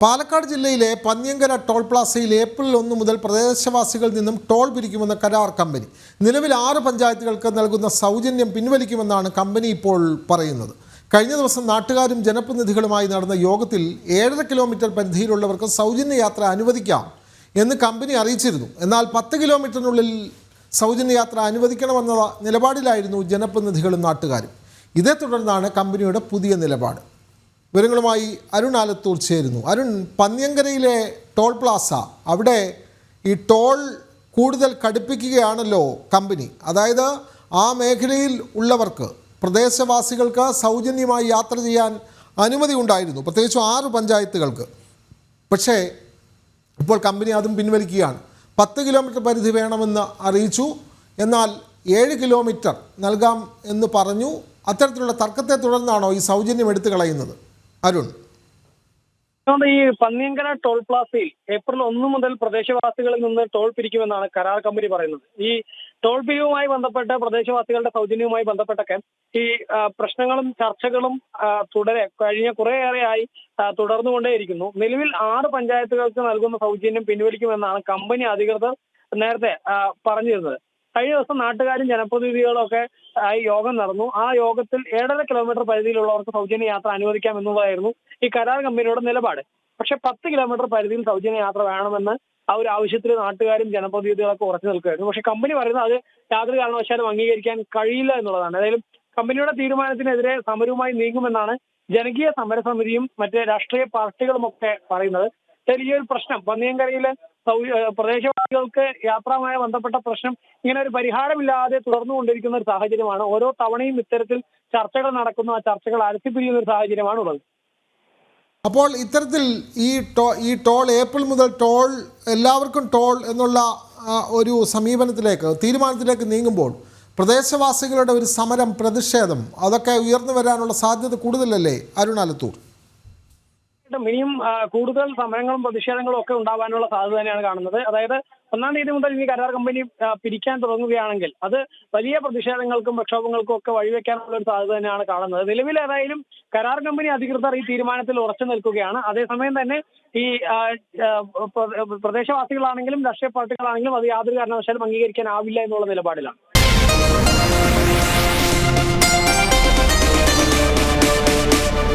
പാലക്കാട് ജില്ലയിലെ പന്ന്യങ്കര toll പ്ലാസയിൽ April 1 മുതൽ പ്രദേശവാസികളിൽ നിന്നും ടോൾ പിരിക്കുമെന്ന കരാർ കമ്പനി. നിലവിൽ 6 പഞ്ചായത്തുകൾക്ക് നൽകുന്ന സൗജന്യം പിൻവലിക്കുമെന്നാണ് കമ്പനി ഇപ്പോൾ പറയുന്നത്. കഴിഞ്ഞ ദിവസം നാട്ടുകാരും ജനപ്രതിനിധികളുമായി നടന്ന യോഗത്തിൽ 7.5 കിലോമീറ്റർ പരിധിയിലുള്ളവർക്ക് സൗജന്യ യാത്ര അനുവദിക്കാം എന്ന് കമ്പനി അറിയിച്ചിരുന്നു. എന്നാൽ 10 കിലോമീറ്ററിനുള്ളിൽ സൗജന്യ യാത്ര അനുവദിക്കണമെന്ന നിലപാടിലായിരുന്നു ജനപ്രതിനിധികളും നാട്ടുകാരും. ഇതേ തുടർന്നാണ് കമ്പനിയുടെ പുതിയ നിലപാട്. വിവരങ്ങളുമായി അരുൺ ആലത്തൂർ ചേരുന്നു. അരുൺ, പന്ന്യങ്കരയിലെ ടോൾ പ്ലാസ, അവിടെ ഈ ടോൾ കൂടുതൽ കടുപ്പിക്കുകയാണല്ലോ കമ്പനി. അതായത് ആ മേഖലയിൽ ഉള്ളവർക്ക്, പ്രദേശവാസികൾക്ക് സൗജന്യമായി യാത്ര ചെയ്യാൻ അനുമതി ഉണ്ടായിരുന്നു, പ്രത്യേകിച്ചും 6 പഞ്ചായത്തുകൾക്ക്. പക്ഷേ ഇപ്പോൾ കമ്പനി അതും പിൻവലിക്കുകയാണ്. 10 കിലോമീറ്റർ പരിധി വേണമെന്ന് അറിയിച്ചു, എന്നാൽ 7 കിലോമീറ്റർ നൽകാം എന്ന് പറഞ്ഞു. അത്തരത്തിലുള്ള തർക്കത്തെ തുടർന്നാണോ ഈ സൗജന്യം എടുത്തു കളയുന്നത്? അരുൺ, ഈ പന്ന്യങ്കര ടോൾ പ്ലാസയിൽ ഏപ്രിൽ 1 മുതൽ പ്രദേശവാസികളിൽ നിന്ന് ടോൾ പിരിക്കുമെന്നാണ് കരാർ കമ്പനി പറയുന്നത്. ഈ ടോൾ പിരിവുമായി ബന്ധപ്പെട്ട് പ്രദേശവാസികളുടെ സൗജന്യവുമായി ബന്ധപ്പെട്ടൊക്കെ ഈ പ്രശ്നങ്ങളും ചർച്ചകളും കഴിഞ്ഞ കുറേയേറെയായി തുടർന്നുകൊണ്ടേയിരിക്കുന്നു. നിലവിൽ 6 പഞ്ചായത്തുകൾക്ക് നൽകുന്ന സൗജന്യം പിൻവലിക്കുമെന്നാണ് കമ്പനി അധികൃതർ നേരത്തെ പറഞ്ഞിരുന്നത്. കഴിഞ്ഞ ദിവസം നാട്ടുകാരും ജനപ്രതിനിധികളും ഒക്കെ യോഗം നടന്നു. ആ യോഗത്തിൽ 7.5 കിലോമീറ്റർ പരിധിയിലുള്ളവർക്ക് സൗജന്യ യാത്ര അനുവദിക്കാം എന്നുള്ളതായിരുന്നു ഈ കരാർ കമ്പനിയുടെ നിലപാട്. പക്ഷെ 10 കിലോമീറ്റർ പരിധിയിൽ സൗജന്യ യാത്ര വേണമെന്ന് ആ ഒരു ആവശ്യത്തിൽ നാട്ടുകാരും ജനപ്രതിനിധികളൊക്കെ ഉറച്ചു നിൽക്കുകയായിരുന്നു. പക്ഷെ കമ്പനി പറയുന്നത് അത് യാതൊരു കാരണവശാലും അംഗീകരിക്കാൻ കഴിയില്ല എന്നുള്ളതാണ്. ഏതായാലും കമ്പനിയുടെ തീരുമാനത്തിനെതിരെ സമരവുമായി നീങ്ങുമെന്നാണ് ജനകീയ സമരസമിതിയും മറ്റ് രാഷ്ട്രീയ പാർട്ടികളുമൊക്കെ പറയുന്നത്. ഈ ഒരു പ്രശ്നം പന്ന്യങ്കരയിലെ പ്രദേശവാസികൾക്ക് യാത്രയുമായി ബന്ധപ്പെട്ട പ്രശ്നം ഇങ്ങനെ ഒരു പരിഹാരമില്ലാതെ തുടർന്നുകൊണ്ടിരിക്കുന്ന ഒരു സാഹചര്യമാണ്. ഓരോ തവണയും ഇത്തരത്തിൽ ചർച്ചകൾ നടക്കുന്നു, ആ ചർച്ചകൾ അലസിപ്പിരിയുന്ന ഒരു സാഹചര്യമാണ് ഉള്ളത്. അപ്പോൾ ഇത്തരത്തിൽ ഈ ടോൾ ഏപ്രിൽ മുതൽ ടോൾ എല്ലാവർക്കും ടോൾ എന്നുള്ള ഒരു തീരുമാനത്തിലേക്ക് നീങ്ങുമ്പോൾ പ്രദേശവാസികളുടെ ഒരു സമരം, പ്രതിഷേധം അതൊക്കെ ഉയർന്നു വരാനുള്ള സാധ്യത കൂടുതലല്ലേ അരുൺ ആലത്തൂർ? ഇനിയും കൂടുതൽ സമരങ്ങളും പ്രതിഷേധങ്ങളും ഒക്കെ ഉണ്ടാവാനുള്ള സാധ്യത തന്നെയാണ് കാണുന്നത്. അതായത് 1-ാം തീയതി മുതൽ ഈ കരാർ കമ്പനി പിരിക്കാൻ തുടങ്ങുകയാണെങ്കിൽ അത് വലിയ പ്രതിഷേധങ്ങൾക്കും പ്രക്ഷോഭങ്ങൾക്കും ഒക്കെ വഴിവെക്കാനുള്ള ഒരു സാധ്യത തന്നെയാണ് കാണുന്നത്. നിലവിൽ ഏതായാലും കരാർ കമ്പനി അധികൃതർ ഈ തീരുമാനത്തിൽ ഉറച്ചു നിൽക്കുകയാണ്. അതേസമയം തന്നെ ഈ പ്രദേശവാസികളാണെങ്കിലും രാഷ്ട്രീയ പാർട്ടികളാണെങ്കിലും അത് യാതൊരു കാരണവശാലും അംഗീകരിക്കാനാവില്ല എന്നുള്ള നിലപാടിലാണ്.